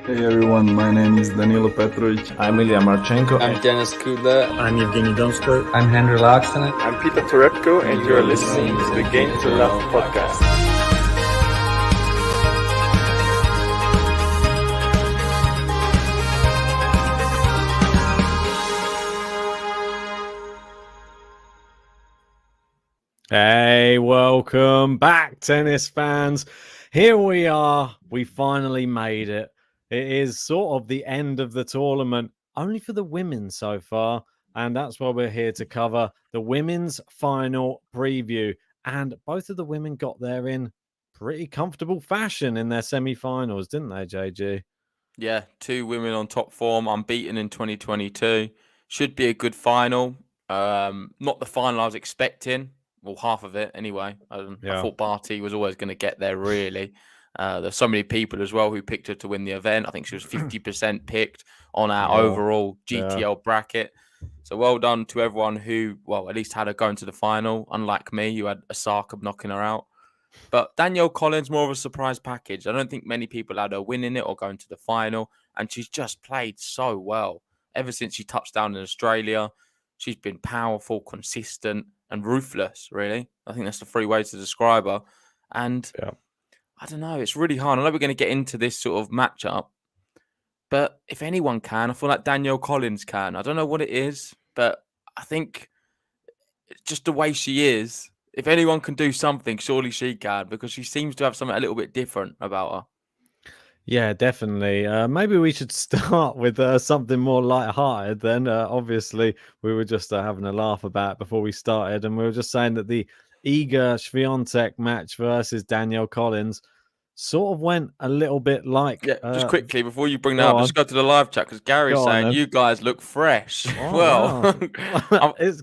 Hey everyone, my name is Danilo Petrovic. I'm Ilya Marchenko. I'm Denis Kudla. I'm Evgeny Donskoy. I'm Henry Laaksonen. I'm Peter Torebko, and you're listening to the Game to Love podcast. Hey, welcome back, tennis fans. Here we are. We finally made it. It is sort of the end of the tournament, only for the women so far. And that's why we're here to cover the women's final preview. And both of the women got there in pretty comfortable fashion in their semi-finals, didn't they, JG? Yeah, two women on top form, unbeaten in 2022. Should be a good final. Not the final I was expecting. Well, half of it anyway. I thought Barty was always going to get there, really. There's so many people as well who picked her to win the event. I think she was 50% picked on our overall GTL bracket. So well done to everyone who, well, at least had her going to the final, unlike me, who had Osaka knocking her out. But Danielle Collins, more of a surprise package. I don't think many people had her winning it or going to the final. And she's just played so well. Ever since she touched down in Australia, she's been powerful, consistent, and ruthless, really. I think that's the three ways to describe her. And I don't know, it's really hard. I know we're going to get into this sort of matchup, but if anyone can, I feel like Danielle Collins can. I don't know what it is, but I think just the way she is, if anyone can do something, surely she can, because she seems to have something a little bit different about her. Yeah, definitely. Maybe we should start with something more light-hearted then. Obviously, we were just having a laugh about it before we started, and we were just saying that the Iga Swiatek match versus Danielle Collins sort of went a little bit like... just quickly, before you bring that up, let's go to the live chat, because Gary's saying, you guys look fresh.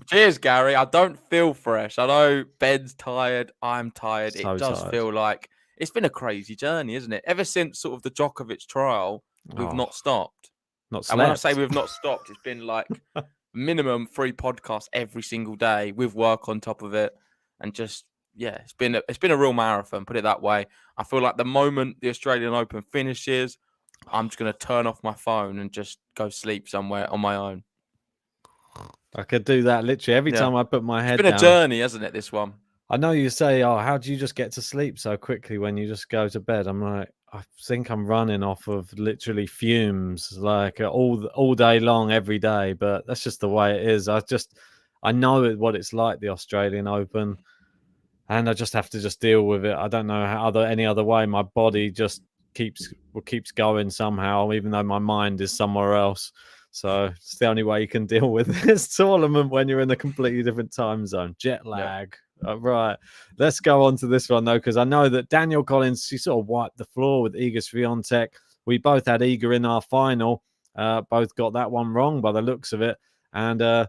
Cheers, Gary. I don't feel fresh. I know Ben's tired. I'm tired. It does feel like... It's been a crazy journey, isn't it? Ever since sort of the Djokovic trial, we've not stopped. And when I say we've not stopped, it's been like minimum 3 podcasts every single day with work on top of it. And just, it's been a real marathon, put it that way. I feel like the moment the Australian Open finishes, I'm just going to turn off my phone and just go sleep somewhere on my own. I could do that literally every time I put my head down. It's been a journey, hasn't it, this one? I know you say, how do you just get to sleep so quickly when you just go to bed? I'm like, I think I'm running off of literally fumes, like all day long, every day. But that's just the way it is. I know what it's like, the Australian Open, and I just have to just deal with it. I don't know any other way. My body just keeps going somehow, even though my mind is somewhere else. So it's the only way you can deal with this tournament when you're in a completely different time zone. Jet lag. Yeah. Right, let's go on to this one though, because I know that Danielle Collins, she sort of wiped the floor with Iga Swiatek. We both had Iga in our final, both got that one wrong by the looks of it, and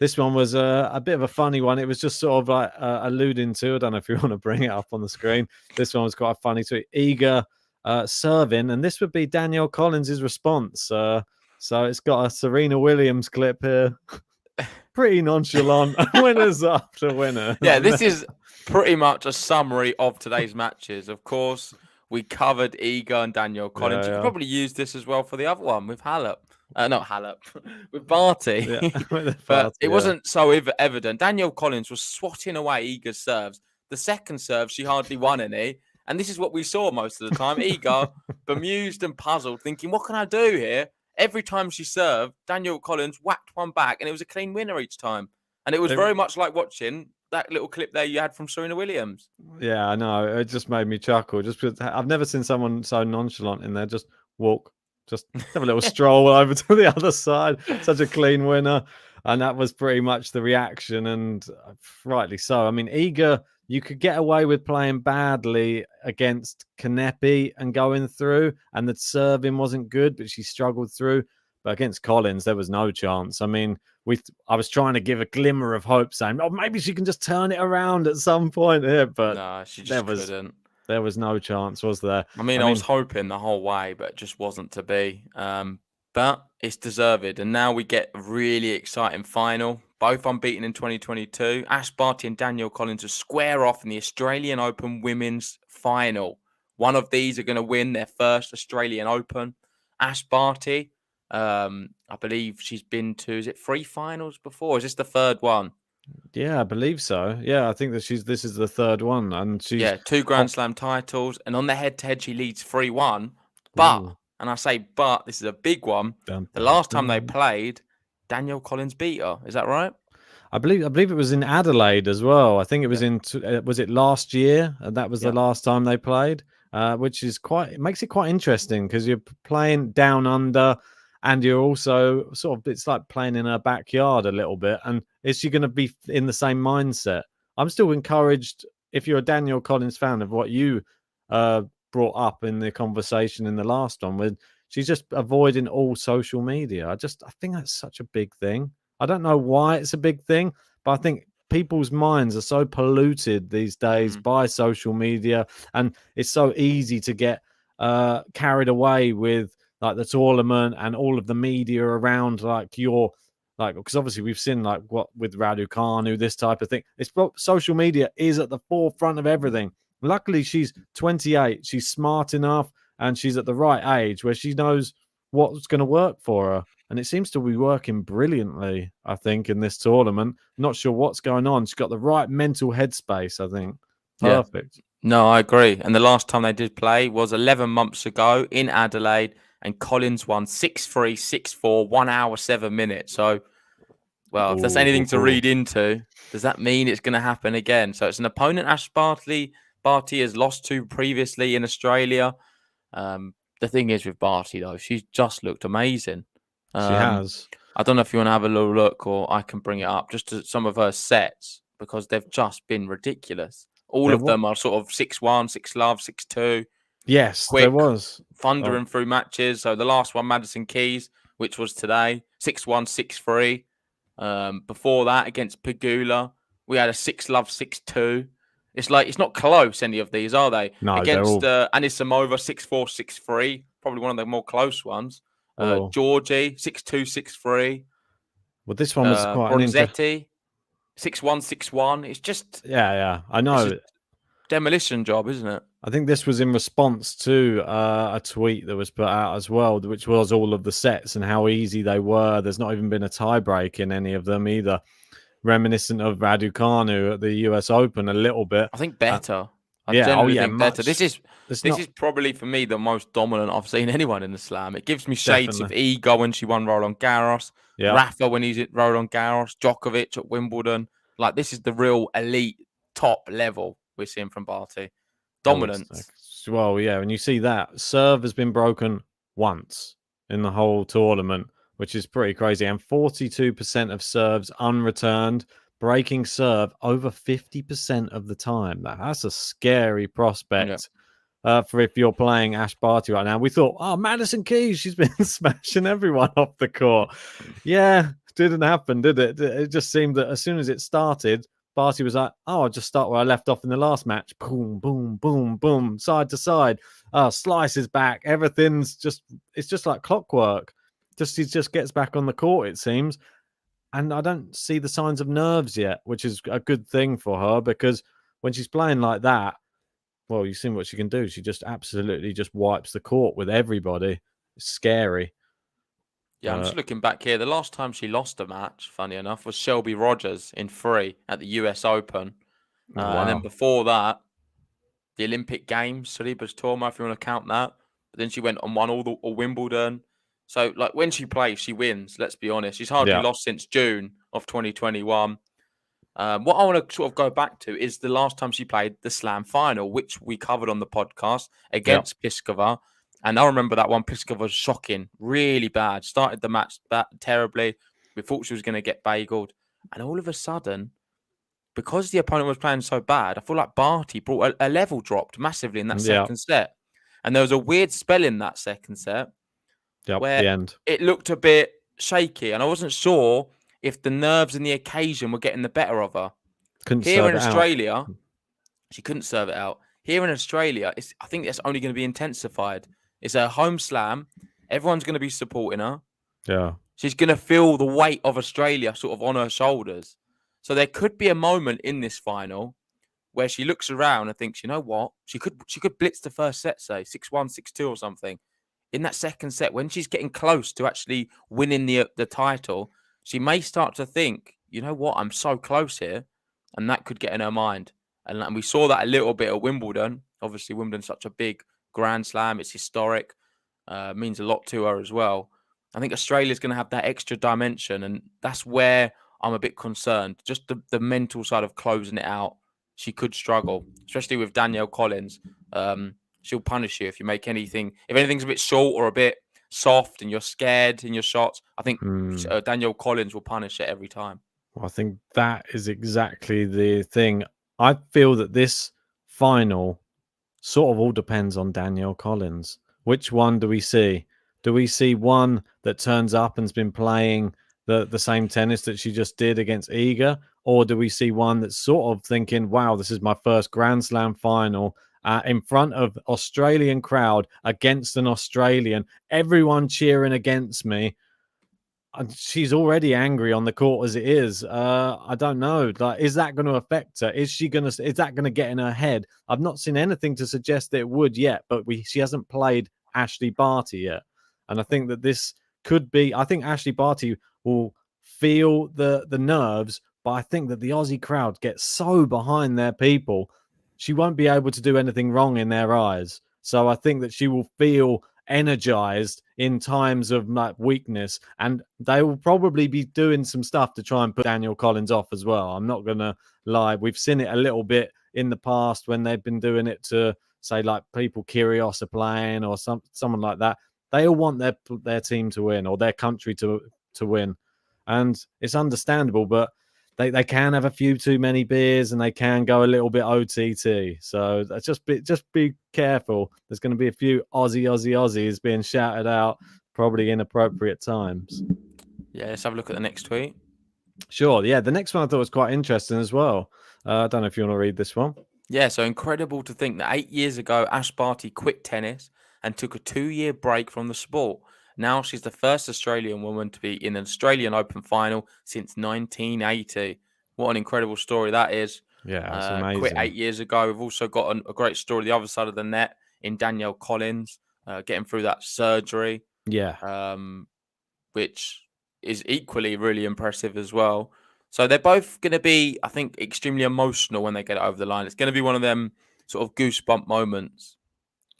this one was a bit of a funny one. It was just sort of like alluding to, I don't know if you want to bring it up on the screen. This one was quite funny too. Iga serving, and this would be Danielle Collins' response. So it's got a Serena Williams clip here. Pretty nonchalant. Winners after winner. Yeah, this is pretty much a summary of today's matches. Of course, we covered Iga and Danielle Collins. You could probably use this as well for the other one with Halep. Not Halep, with Barty. But it wasn't so evident. Danielle Collins was swatting away Iga's serves. The second serve, she hardly won any. And this is what we saw most of the time. Iga, bemused and puzzled, thinking, what can I do here? Every time she served, Danielle Collins whacked one back, and it was a clean winner each time. And it was very much like watching that little clip there you had from Serena Williams. Yeah, I know. It just made me chuckle. Just because I've never seen someone so nonchalant in there. Just walk, just have a little stroll over to the other side. Such a clean winner. And that was pretty much the reaction, and rightly so. I mean, Iga, you could get away with playing badly against Kanepi and going through, and the serving wasn't good, but she struggled through. But against Collins, there was no chance. I mean, I was trying to give a glimmer of hope, saying, maybe she can just turn it around at some point here. But no, she just couldn't. There was no chance, was there? I mean, I was hoping the whole way, but it just wasn't to be. But it's deserved. And now we get a really exciting final. Both unbeaten in 2022. Ash Barty and Danielle Collins are square off in the Australian Open Women's Final. One of these are going to win their first Australian Open. Ash Barty. I believe she's been to, is it 3 finals before? Is this the third one? Yeah, I believe so. Yeah, I think that this is the third one, and she's 2 Grand Slam titles, and on the head-to-head she leads 3-1. But, Ooh. and I say but, this is a big one. Dun, The dun, last time they dun. played, Danielle Collins beat her. Is that right? I believe it was in Adelaide as well. I think it was was it last year? And that was the last time they played, which is it makes it quite interesting because you're playing down under, and you're also sort of, it's like playing in her backyard a little bit. And is she going to be in the same mindset? I'm still encouraged, if you're a Danielle Collins fan, of what you brought up in the conversation in the last one, with she's just avoiding all social media. I think that's such a big thing. I don't know why it's a big thing, but I think people's minds are so polluted these days by social media, and it's so easy to get carried away with like the tournament and all of the media around, because obviously we've seen like what with Raducanu, this type of thing. Social media is at the forefront of everything. Luckily, she's 28. She's smart enough, and she's at the right age where she knows what's going to work for her. And it seems to be working brilliantly, I think, in this tournament. Not sure what's going on. She's got the right mental headspace, I think. Perfect. Yeah. No, I agree. And the last time they did play was 11 months ago in Adelaide, and Collins won 6-3, 6-4, 1 hour, 7 minutes. So, well, if there's anything to read into, does that mean it's going to happen again? So it's an opponent Ash Barty has lost to previously in Australia. The thing is with Barty, though, she's just looked amazing. She has. I don't know if you want to have a little look, or I can bring it up, just to some of her sets, because they've just been ridiculous. All of them are sort of 6-1, 6-love, 6-2. Yes, quick, there was. Thundering through matches. So the last one, Madison Keys, which was today, 6-1, 6-3. Before that, against Pegula, we had a 6-love, 6-2. It's like, it's not close, any of these, are they? No, against Anisimova, 6-4, 6-3. Probably one of the more close ones. Georgie, 6-2, 6-3. Well, this one was quite Bronzetti, 6-1, 6-1. It's just... Yeah, I know. It's a demolition job, isn't it? I think this was in response to a tweet that was put out as well, which was all of the sets and how easy they were. There's not even been a tie break in any of them either. Reminiscent of Raducanu at the US Open a little bit. I think better. I generally think better. This is probably, for me, the most dominant I've seen anyone in the Slam. It gives me shades of Ego when she won Roland Garros, Rafa when he's at Roland Garros, Djokovic at Wimbledon. Like, this is the real elite top level we're seeing from Barty. Dominance. Well, yeah, when you see that, serve has been broken once in the whole tournament, which is pretty crazy. And 42% of serves unreturned, breaking serve over 50% of the time. That's a scary prospect for if you're playing Ash Barty right now. We thought, Madison Keys, she's been smashing everyone off the court. Yeah, didn't happen, did it? It just seemed that as soon as it started, Barty was like, I'll just start where I left off in the last match. Boom, boom, boom, boom, side to side. Slices back. Everything's it's just like clockwork. She just gets back on the court, it seems. And I don't see the signs of nerves yet, which is a good thing for her, because when she's playing like that, well, you've seen what she can do. She just absolutely just wipes the court with everybody. It's scary. Yeah, I'm just looking back here. The last time she lost a match, funny enough, was Shelby Rogers in 3 at the US Open. And then before that, the Olympic Games, Saliba's Torma, if you want to count that. But then she went and won all Wimbledon. So, like, when she plays, she wins, let's be honest. She's hardly lost since June of 2021. What I want to sort of go back to is the last time she played the Slam final, which we covered on the podcast against Pliskova. And I remember that one. Pliskova was shocking, really bad. Started the match terribly. We thought she was going to get bageled. And all of a sudden, because the opponent was playing so bad, I feel like Barty brought a level dropped massively in that second set. And there was a weird spell in that second set where the end. It looked a bit shaky. And I wasn't sure if the nerves and the occasion were getting the better of her. Here in Australia, she couldn't serve it out. Here in Australia, I think it's only going to be intensified. It's a home Slam. Everyone's going to be supporting her. Yeah. She's going to feel the weight of Australia sort of on her shoulders. So there could be a moment in this final where she looks around and thinks, you know what? She could blitz the first set, say 6-1, 6-2 or something. in that second set, when she's getting close to actually winning the title, she may start to think, you know what, I'm so close here, and that could get in her mind. And we saw that a little bit at Wimbledon. Obviously, Wimbledon's such a big Grand Slam; it's historic, means a lot to her as well. I think Australia's going to have that extra dimension, and that's where I'm a bit concerned. Just the mental side of closing it out. She could struggle, especially with Danielle Collins. She'll punish you if you make anything. If anything's a bit short or a bit soft and you're scared in your shots, I think Danielle Collins will punish it every time. Well, I think that is exactly the thing. I feel that this final sort of all depends on Danielle Collins. Which one do we see? Do we see one that turns up and's been playing the same tennis that she just did against Iga? Or do we see one that's sort of thinking, wow, this is my first Grand Slam final in front of Australian crowd against an Australian, everyone cheering against me. And she's already angry on the court as it is. I don't know. Like, is that going to affect her? Is that going to get in her head? I've not seen anything to suggest that it would yet, but she hasn't played Ashley Barty yet. And I think that this could be, I think Ashley Barty will feel the nerves, but I think that the Aussie crowd gets so behind their people, she won't be able to do anything wrong in their eyes. So I think that she will feel energized in times of like weakness, and they will probably be doing some stuff to try and put Danielle Collins off as well. I'm not gonna lie, we've seen it a little bit in the past when they've been doing it to, say, like people Kyrgios are playing or someone like that. They all want their team to win or their country to win, and it's understandable, but they can have a few too many beers and they can go a little bit OTT. So just be careful. There's going to be a few Aussies being shouted out, probably inappropriate times. Yeah, let's have a look at the next tweet. Sure. Yeah, the next one I thought was quite interesting as well. I don't know if you want to read this one. Yeah, so incredible to think that 8 years ago, Ash Barty quit tennis and took a 2-year break from the sport. Now she's the first Australian woman to be in an Australian Open final since 1980. What an incredible story that is. Yeah, it's amazing. Quit 8 years ago. We've also got a great story the other side of the net in Danielle Collins, getting through that surgery. Yeah. Which is equally really impressive as well. So they're both going to be, I think, extremely emotional when they get it over the line. It's going to be one of them sort of goosebump moments.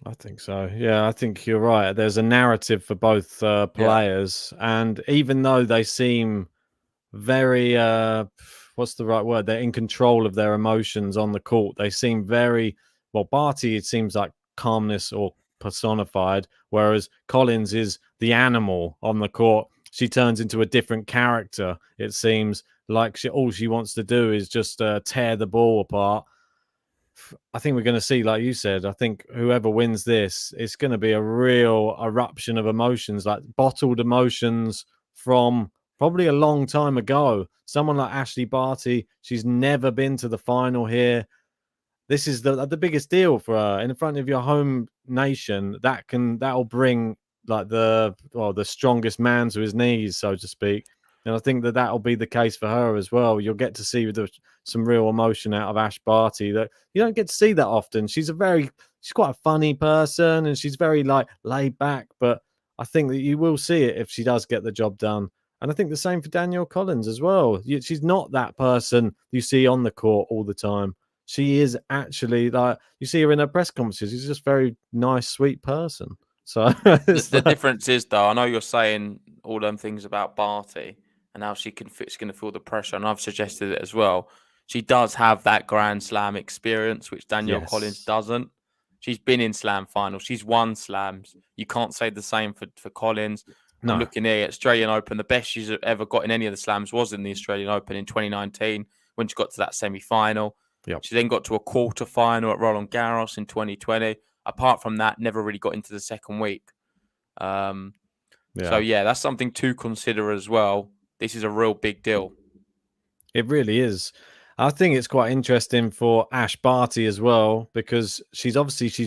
I think so. Yeah, I think you're right. There's a narrative for both players. Yeah. And even though they seem very, what's the right word? They're in control of their emotions on the court. They seem very, well, Barty, it seems like calmness or personified, whereas Collins is the animal on the court. She turns into a different character. It seems like all she wants to do is just tear the ball apart. I think we're going to see, like you said, I think whoever wins this, it's going to be a real eruption of emotions, like bottled emotions from probably a long time ago. Someone like Ashley Barty, she's never been to the final here. This is the biggest deal for her in front of your home nation. That'll bring like the strongest man to his knees, so to speak. And I think that'll be the case for her as well. You'll get to see some real emotion out of Ash Barty that you don't get to see that often. She's quite a funny person and she's very like laid back, but I think that you will see it if she does get the job done. And I think the same for Danielle Collins as well. She's not that person you see on the court all the time. She is actually, like, you see her in her press conferences. She's just a very nice, sweet person. So the difference is, though, I know you're saying all them things about Barty and how she's going to feel the pressure, and I've suggested it as well. She does have that Grand Slam experience, which Danielle Collins doesn't. She's been in Slam finals. She's won Slams. You can't say the same for Collins. No. I'm looking here at Australian Open. The best she's ever got in any of the Slams was in the Australian Open in 2019 when she got to that semi-final. Yep. She then got to a quarter-final at Roland Garros in 2020. Apart from that, never really got into the second week. So, that's something to consider as well. This is a real big deal. It really is. I think it's quite interesting for Ash Barty as well, because she's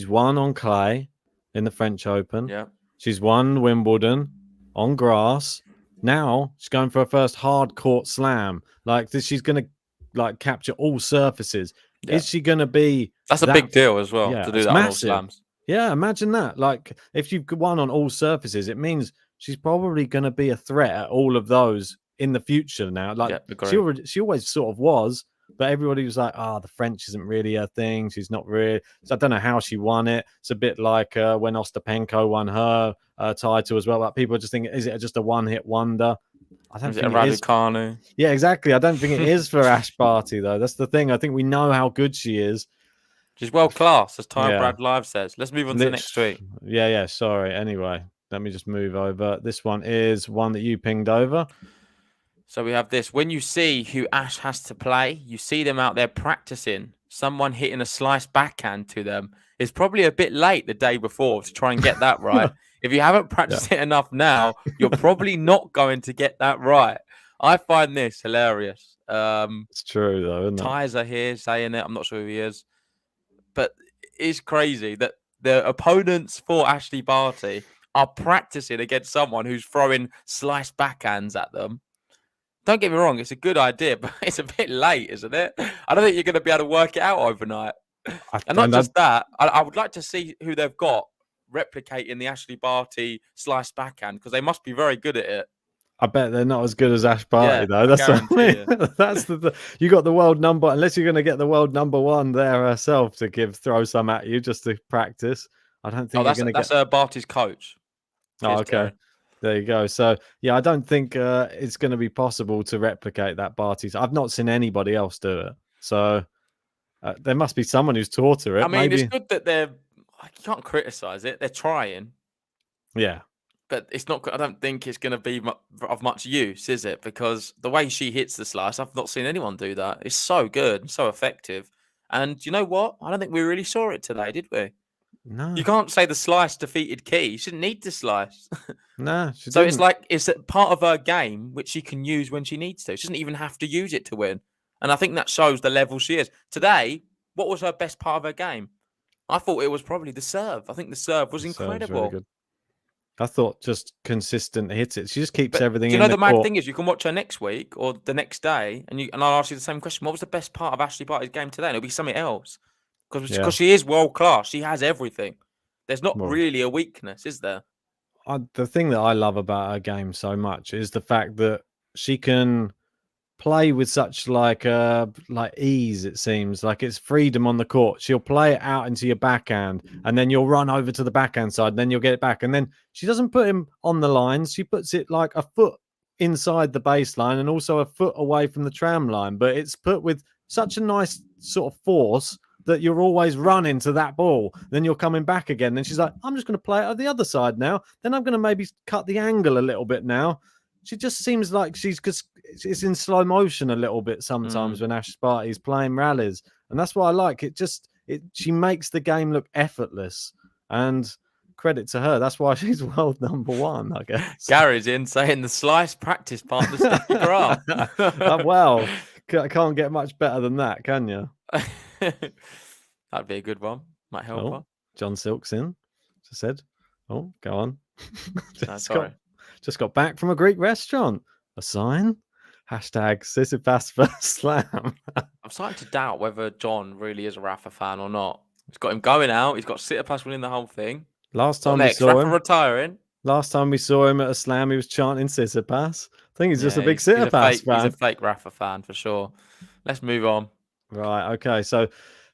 won on clay in the French Open. Yeah. She's won Wimbledon on grass. Now she's going for her first hard court slam. Like this, she's going to like capture all surfaces. Yeah. Is she going to be? That's a big deal as well to do that on all slams. Yeah, imagine that. Like, if you've won on all surfaces, it means she's probably going to be a threat at all of those in the future now. Like, Yeah, agree. she always sort of was, but everybody was like, the French isn't really her thing. She's not really. So I don't know how she won it. It's a bit like when Ostapenko won her title as well. Like, people just think, is it just a one-hit wonder? I don't think it is. Raducanu? Yeah, exactly. I don't think it is for Ash Barty, though. That's the thing. I think we know how good she is. She's world class, as Time Yeah. Brad Live says. Let's move on to the next tweet. Yeah. Sorry. Anyway, let me just move over. This one is one that you pinged over. So we have this. When you see who Ash has to play, you see them out there practicing. Someone hitting a slice backhand to them. It's probably a bit late the day before to try and get that right. If you haven't practiced it enough now, you're probably not going to get that right. I find this hilarious. It's true, though, isn't it? Tyres are here saying it. I'm not sure who he is. But it's crazy that the opponents for Ashley Barty are practicing against someone who's throwing slice backhands at them. Don't get me wrong, it's a good idea, but it's a bit late, isn't it? I don't think you're going to be able to work it out overnight. And not just that, I would like to see who they've got replicating the Ashley Barty slice backhand, because they must be very good at it. I bet they're not as good as Ash Barty, though. That's what I mean. That's you got the world number, unless you're going to get the world number one there herself to throw some at you just to practice. I don't think you're going to get. That's Barty's coach. Oh, okay. There you go. So, yeah, I don't think it's going to be possible to replicate that Barty's. I've not seen anybody else do it. So, there must be someone who's taught her it. I mean, it's good that you can't criticize it. They're trying. Yeah. But it's not. I don't think it's going to be of much use, is it? Because the way she hits the slice, I've not seen anyone do that. It's so good and so effective. And you know what? I don't think we really saw it today, did we? No. You can't say the slice defeated Key. You shouldn't need the slice. No. So it's like it's a part of her game which she can use when she needs to. She doesn't even have to use it to win. And I think that shows the level she is. Today, what was her best part of her game? I thought it was probably the serve. I think the serve was incredible. Really good. I thought just consistent hits it. She just keeps everything. Do you know the mad thing is, you can watch her next week or the next day, and I'll ask you the same question. What was the best part of Ashley Barty's game today? And it'll be something else, because she is world class. She has everything. There's not really a weakness, is there? The thing that I love about her game so much is the fact that she can play with such like ease. It seems like it's freedom on the court. She'll play it out into your backhand, and then you'll run over to the backhand side, and then you'll get it back. And then she doesn't put him on the lines. She puts it like a foot inside the baseline and also a foot away from the tram line. But it's put with such a nice sort of force that you're always running to that ball. Then you're coming back again. Then she's like, I'm just going to play it on the other side now. Then I'm going to maybe cut the angle a little bit now. She just seems like it's in slow motion a little bit sometimes when Ash Barty's playing rallies. And that's what I like. She makes the game look effortless. And credit to her. That's why she's world number one, I guess. Gary's in saying the slice practice partner Steffi Graf. Well, can't get much better than that, can you? That'd be a good one. Might help her. John Silk's in. Just said. Oh, go on. Sorry. Just got back from a Greek restaurant. A sign? Hashtag Sisyphus first slam. I'm starting to doubt whether John really is a Rafa fan or not. He's got him going out. He's got Sisyphus winning the whole thing. Last time we saw Rafa him retiring. Last time we saw him at a slam, he was chanting Sisyphus. I think he's just a big Sisyphus fan. He's a fake Rafa fan for sure. Let's move on. Right. Okay. So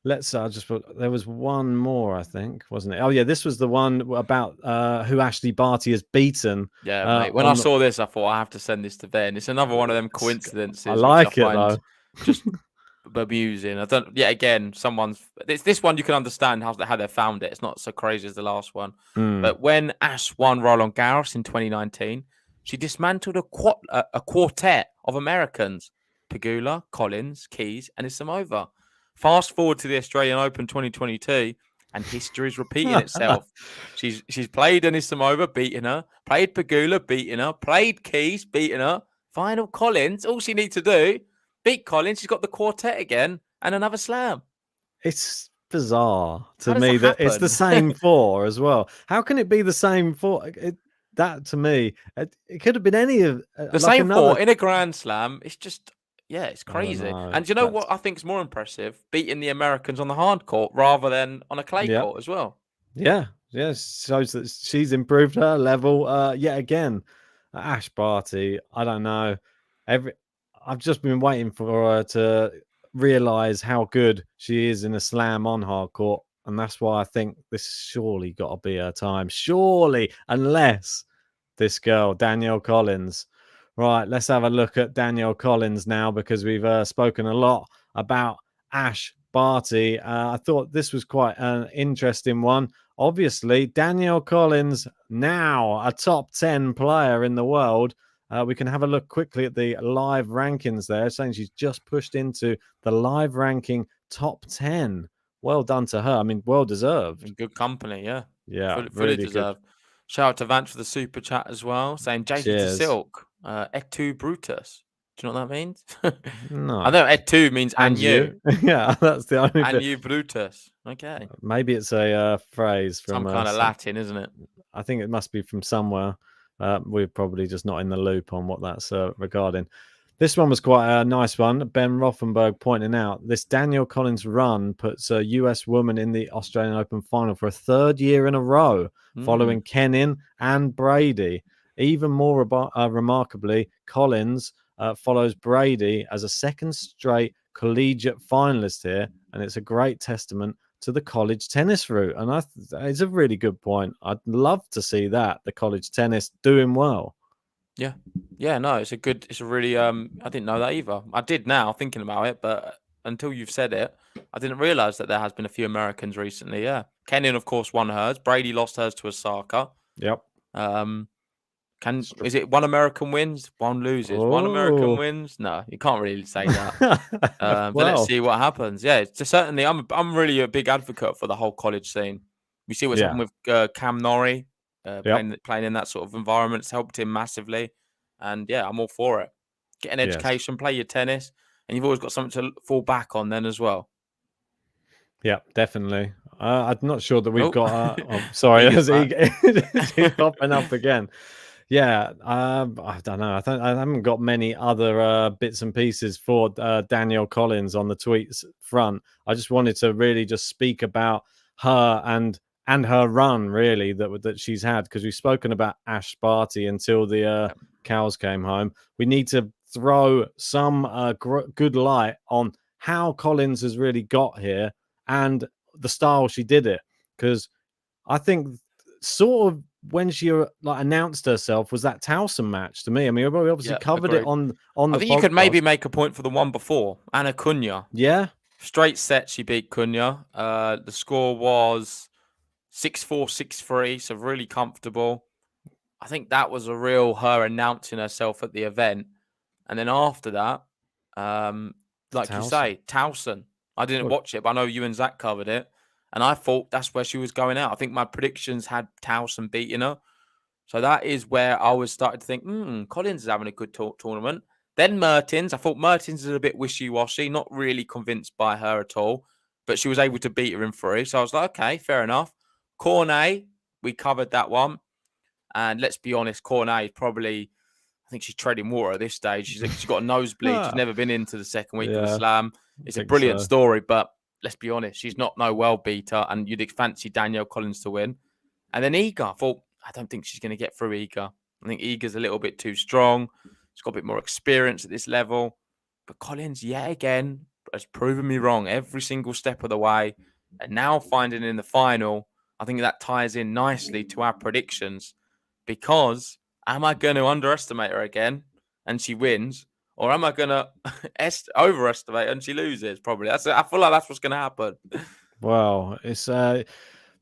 let's there was one more, I think, wasn't it? Oh yeah, this was the one about who Ashley Barty has beaten. Yeah, mate. When I saw this, I thought I have to send this to Ben. It's another one of them coincidences. I like it though. Just bemusing. I don't. Yeah, again, this one you can understand how they found it. It's not so crazy as the last one. But when Ash won Roland Garros in 2019, she dismantled a quartet of Americans: Pegula, Collins, Keys, and Islamova. Fast forward to the Australian Open 2022, and history is repeating itself. She's played Anisimova, beating her, played Pegula, beating her, played Keys, beating her. Final Collins, all she needs to do, beat Collins. She's got the quartet again and another slam. It's bizarre to me that it's the same four as well. How can it be the same four? That to me, it could have been any of the same four in a Grand Slam. It's just. Yeah, it's crazy. And you know what I think is more impressive? Beating the Americans on the hard court rather than on a clay court as well. Yeah, shows that she's improved her level yet again. Ash Barty, I don't know. I've just been waiting for her to realize how good she is in a slam on hardcourt, and that's why I think this surely got to be her time. Surely, unless this girl Danielle Collins. Right, let's have a look at Danielle Collins now because we've spoken a lot about Ash Barty. I thought this was quite an interesting one. Obviously, Danielle Collins, now a top 10 player in the world. We can have a look quickly at the live rankings there, saying she's just pushed into the live ranking top 10. Well done to her. I mean, well deserved. Good company, yeah. Yeah, Fully really deserved. Shout out to Vance for the super chat as well, saying Jason to Cheers. Silk, et tu Brutus. Do you know what that means? No. I know et tu means and you. Yeah, that's the only And bit. you Brutus. Okay. Maybe it's a phrase from some kind of Latin, isn't it? I think it must be from somewhere. We're probably just not in the loop on what that's regarding. This one was quite a nice one. Ben Rothenberg pointing out this Danielle Collins run puts a US woman in the Australian Open final for a third year in a row, following Kenin and Brady. Even more remarkably, Collins follows Brady as a second straight collegiate finalist here, and it's a great testament to the college tennis route. And it's a really good point. I'd love to see that, the college tennis doing well. Yeah, no, it's a really I didn't know that either. I did now thinking about it, but until you've said it, I didn't realize that there has been a few Americans recently. Yeah, Kenyon of course won hers. Brady lost hers to Osaka. Yep. Is it one American wins, one loses? One American wins? No, you can't really say that. But let's see what happens. Yeah, it's certainly. I'm really a big advocate for the whole college scene. We see what's happened with Cam Norrie. Playing in that sort of environment, it's helped him massively, and yeah, I'm all for it. Get an education, play your tennis, and you've always got something to fall back on then as well. Yeah, definitely. I'm not sure that we've got. Sorry, he's popping up again. Yeah, I don't know. I haven't got many other bits and pieces for Danielle Collins on the tweets front. I just wanted to really just speak about her and her run, really, that she's had, because we've spoken about Ash Barty until the cows came home. We need to throw some good light on how Collins has really got here and the style she did it, because I think sort of when she announced herself was that Towson match to me. I mean, we obviously covered it on the I think you could maybe make a point for the one before, Anna Cunha. Yeah. Straight set, she beat Cunha. The score was 6-4, 6-3, so really comfortable. I think that was a real her announcing herself at the event. And then after that, like you say, Towson. I didn't watch it, but I know you and Zach covered it. And I thought that's where she was going out. I think my predictions had Towson beating her. So that is where I was starting to think, Collins is having a good tournament. Then Mertens. I thought Mertens is a bit wishy-washy, not really convinced by her at all. But she was able to beat her in 3. So I was like, okay, fair enough. Cornet, we covered that one. And let's be honest, Cornet is probably, I think she's treading water at this stage. She's got a nosebleed. She's never been into the second week of the slam. It's a brilliant story, but let's be honest, she's not no well beater, and you'd fancy Danielle Collins to win. And then Iga, I don't think she's going to get through Iga. I think Iga's a little bit too strong. She's got a bit more experience at this level. But Collins, yet again, has proven me wrong every single step of the way. And now finding in the final, I think that ties in nicely to our predictions. Because am I going to underestimate her again and she wins? Or am I going to overestimate and she loses? Probably. I feel like that's what's going to happen. Well, it's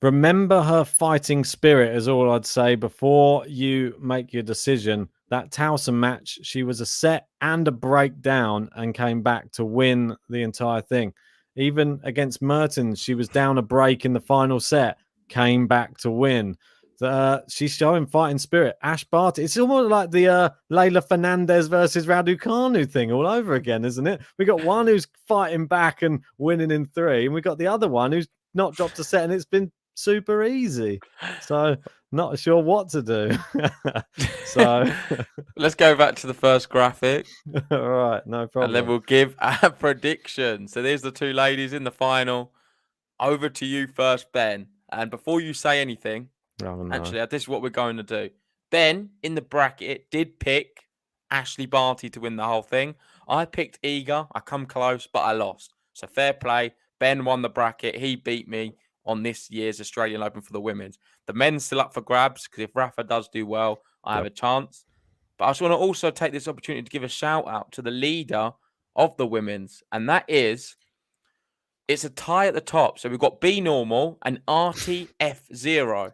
remember her fighting spirit is all I'd say before you make your decision. That Towson match, she was a set and a breakdown and came back to win the entire thing. Even against Mertens, she was down a break in the final set, came back to win. She's showing fighting spirit. Ash Barty. It's almost like the Leylah Fernandez versus Raducanu thing all over again, isn't it? We got one who's fighting back and winning in 3, and we got the other one who's not dropped a set, and it's been super easy. So not sure what to do. So let's go back to the first graphic. All right, no problem. And then we'll give our prediction. So there's the two ladies in the final. Over to you first, Ben. And before you say anything, no. actually, this is what we're going to do. Ben, in the bracket, did pick Ashley Barty to win the whole thing. I picked Eager. I come close, but I lost. So fair play. Ben won the bracket. He beat me on this year's Australian Open for the women's. The men's still up for grabs because if Rafa does do well, I have a chance. But I just want to also take this opportunity to give a shout out to the leader of the women's, and that is, it's a tie at the top. So we've got B Normal and RTF0.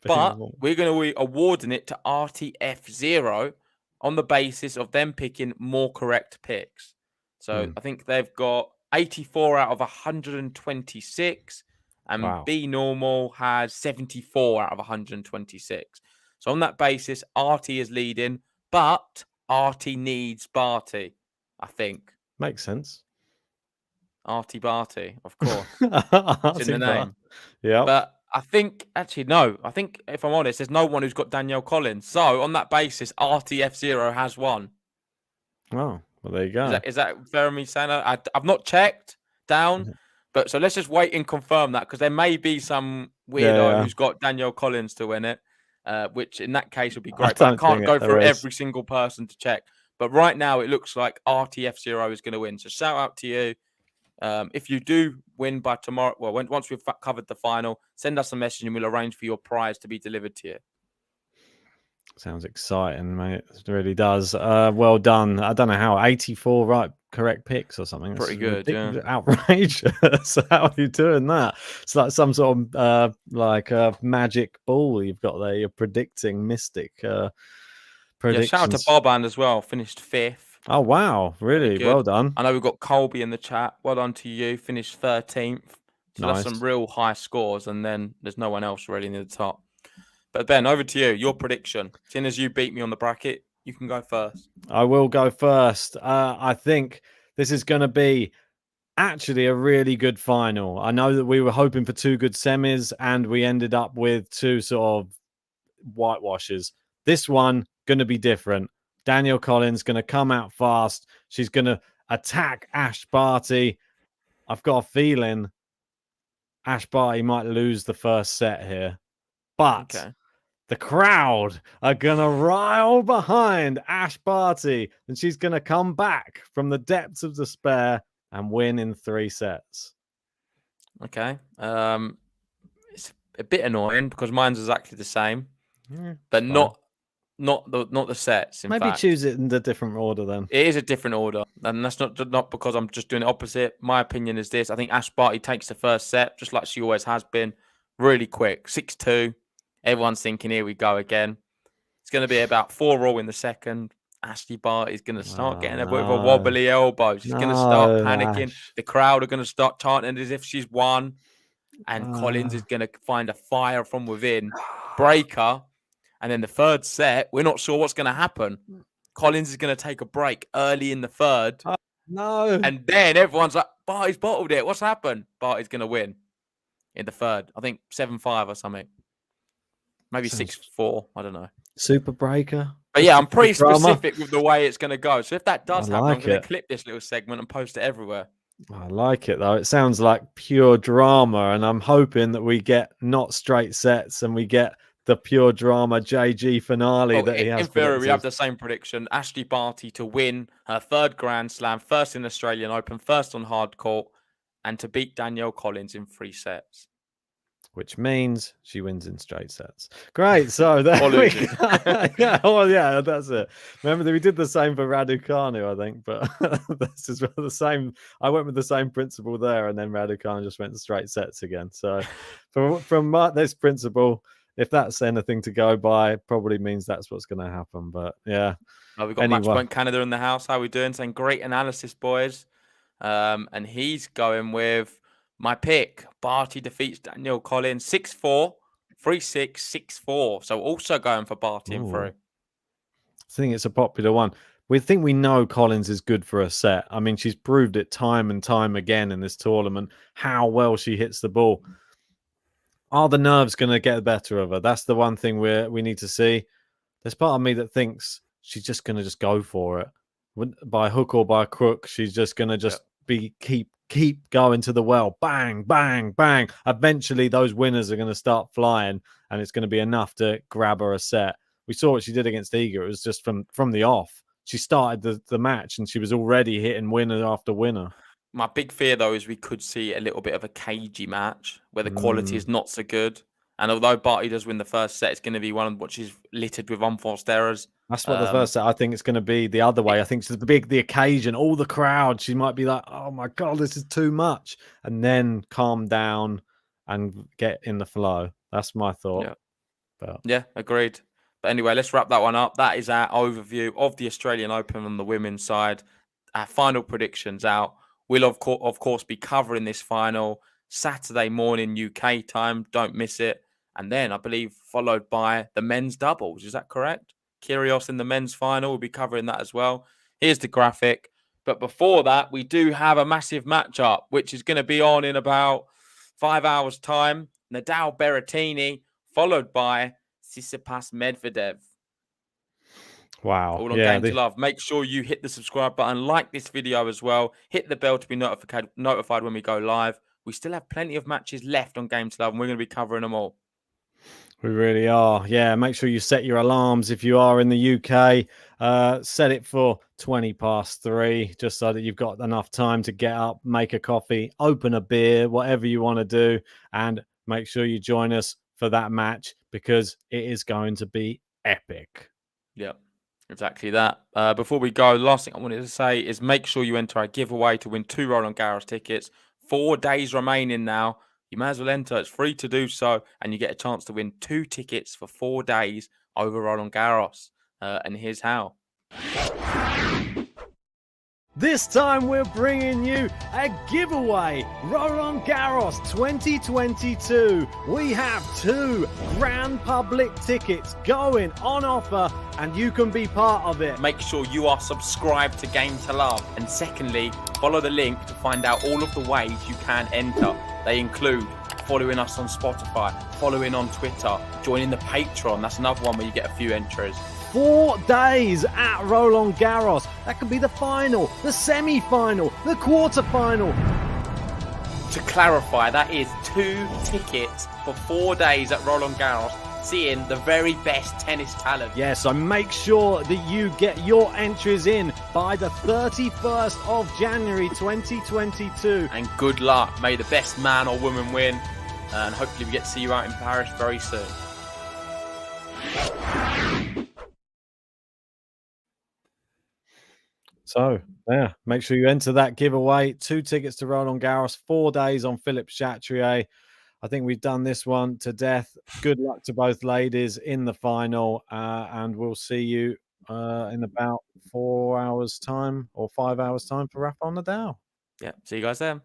But we're going to be awarding it to RTF0 on the basis of them picking more correct picks. So I think they've got 84 out of 126, and B Normal has 74 out of 126. So on that basis, RT is leading, but RT needs Barty, I think. Makes sense. RT Barty, of course. It's in the name. Yeah. But I think, actually, no. I think, if I'm honest, there's no one who's got Danielle Collins. So on that basis, RTF0 has won. Oh, well, there you go. Is that fair of me saying that? I've not checked down, but so let's just wait and confirm that, because there may be some weirdo who's got Danielle Collins to win it, which in that case would be great. But I can't go through every single person to check. But right now, it looks like RTF0 is going to win. So shout out to you. If you do win by tomorrow, well, once we've covered the final, send us a message and we'll arrange for your prize to be delivered to you. Sounds exciting, mate. It really does. Well done. I don't know how, 84 correct picks or something. Pretty good, yeah. Outrageous. How are you doing that? It's like some sort of magic ball you've got there. You're predicting mystic predictions. Shout out to Barband as well. Finished 5th. Oh, wow. Really? Well done. I know we've got Colby in the chat. Well done to you. Finished 13th. So that's some real high scores. And then there's no one else really near the top. But Ben, over to you. Your prediction. Seeing as you beat me on the bracket, you can go first. I will go first. I think this is going to be actually a really good final. I know that we were hoping for 2 good semis and we ended up with 2 sort of whitewashes. This one going to be different. Danielle Collins going to come out fast. She's going to attack Ash Barty. I've got a feeling Ash Barty might lose the first set here. But the crowd are going to rile behind Ash Barty. And she's going to come back from the depths of despair and win in 3 sets. Okay. It's a bit annoying because mine's exactly the same. But not the sets. In fact, choose it in the different order then. It is a different order, and that's not because I'm just doing it opposite. My opinion is this: I think Ash Barty takes the first set, just like she always has been, really quick, 6-2. Everyone's thinking, here we go again. It's going to be about 4-4 in the second. Ashley Barty is going to start getting a bit of a wobbly elbow. She's going to start panicking. Ash. The crowd are going to start chanting as if she's won, and Collins is going to find a fire from within, break her. And then the third set, we're not sure what's going to happen. Collins is going to take a break early in the third. No. And then everyone's like, Barty's bottled it. What's happened? Barty's going to win in the third. I think 7-5 or something. Maybe 6-4. I don't know. Super breaker. But yeah, I'm pretty specific with the way it's going to go. So if that does happen, I'm going to clip this little segment and post it everywhere. I like it, though. It sounds like pure drama. And I'm hoping that we get not straight sets and we get the pure drama JG finale that he has. In theory, we have the same prediction. Ashley Barty to win her 3rd Grand Slam, first in Australian Open, first on hard court, and to beat Danielle Collins in 3 sets. Which means she wins in straight sets. Great. So there we go. Yeah, that's it. Remember, we did the same for Raducanu, I think, but this is the same. I went with the same principle there, and then Raducanu just went to straight sets again. So from this principle, if that's anything to go by, probably means that's what's going to happen. But yeah. We've got Matchpoint Canada in the house. How are we doing? Saying great analysis, boys. And he's going with my pick. Barty defeats Danielle Collins 6-4, 3-6, 6-4. So also going for Barty in 3. I think it's a popular one. We think we know Collins is good for a set. I mean, she's proved it time and time again in this tournament, how well she hits the ball. Are the nerves going to get the better of her? That's the one thing we need to see. There's part of me that thinks she's just going to go for it. By hook or by crook, she's just going to be keep going to the well. Bang, bang, bang. Eventually, those winners are going to start flying, and it's going to be enough to grab her a set. We saw what she did against Iga. It was just from the off. She started the match, and she was already hitting winner after winner. My big fear, though, is we could see a little bit of a cagey match where the quality is not so good. And although Barty does win the first set, it's going to be one of what she's littered with unforced errors. That's what the first set. I think it's going to be the other way. I think it's the occasion, all the crowd. She might be like, "Oh my god, this is too much," and then calm down and get in the flow. That's my thought. Yeah, agreed. But anyway, let's wrap that one up. That is our overview of the Australian Open on the women's side. Our final predictions out. We'll, of course, be covering this final Saturday morning UK time. Don't miss it. And then, I believe, followed by the men's doubles. Is that correct? Kyrgios in the men's final. We'll be covering that as well. Here's the graphic. But before that, we do have a massive matchup, which is going to be on in about 5 hours' time. Nadal Berrettini, followed by Tsitsipas Medvedev. Wow. All on Game to Love. Make sure you hit the subscribe button, like this video as well. Hit the bell to be notified when we go live. We still have plenty of matches left on Game to Love, and we're going to be covering them all. We really are. Yeah, make sure you set your alarms if you are in the UK. Set it for 3:20, just so that you've got enough time to get up, make a coffee, open a beer, whatever you want to do. And make sure you join us for that match because it is going to be epic. Yeah, exactly that. Before we go, the last thing I wanted to say is make sure you enter our giveaway to win 2 Roland Garros tickets. 4 days remaining now. You may as well enter. It's free to do so, and you get a chance to win 2 tickets for 4 days over Roland Garros. And here's how. This time we're bringing you a giveaway. Roland Garros 2022. We have 2 grand public tickets going on offer, and you can be part of it. Make sure you are subscribed to Game to Love. And secondly, follow the link to find out all of the ways you can enter. They include following us on Spotify, following on Twitter, joining the Patreon. That's another one where you get a few entries. 4 days at Roland Garros. That could be the final, the semi-final, the quarter-final. To clarify, that is 2 tickets for 4 days at Roland Garros, seeing the very best tennis talent. Yeah, so make sure that you get your entries in by the 31st of January 2022. And good luck. May the best man or woman win. And hopefully we get to see you out in Paris very soon. So, yeah, make sure you enter that giveaway. 2 tickets to Roland Garros, 4 days on Philippe Chatrier. I think we've done this one to death. Good luck to both ladies in the final, and we'll see you in about 4 hours' time or 5 hours' time for Rafa Nadal. Yeah, see you guys then.